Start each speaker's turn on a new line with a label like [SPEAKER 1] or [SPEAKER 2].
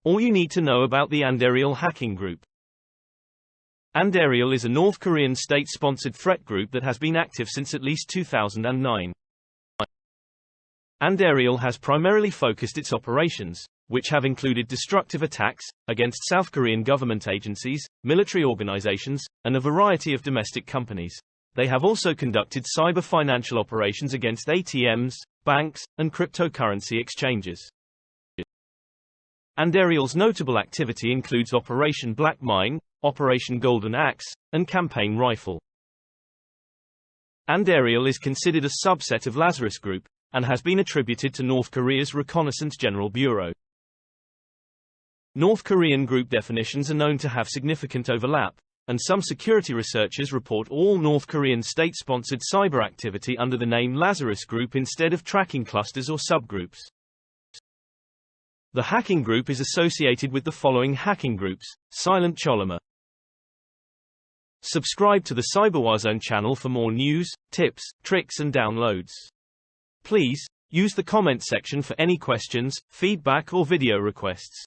[SPEAKER 1] All you need to know about the Andariel hacking group. Andariel is a North Korean state-sponsored threat group that has been active since at least 2009. Andariel has primarily focused its operations, which have included destructive attacks against South Korean government agencies, military organizations, and a variety of domestic companies. They have also conducted cyber financial operations against ATMs, banks, and cryptocurrency exchanges. Andariel's notable activity includes Operation Black Mine, Operation Golden Axe, and Campaign Rifle. Andariel is considered a subset of Lazarus Group, and has been attributed to North Korea's Reconnaissance General Bureau. North Korean group definitions are known to have significant overlap, and some security researchers report all North Korean state-sponsored cyber activity under the name Lazarus Group instead of tracking clusters or subgroups. The hacking group is associated with the following hacking groups: Silent Cholima. Subscribe to the CyberWarzone channel for more news, tips, tricks and downloads. Please use the comment section for any questions, feedback or video requests.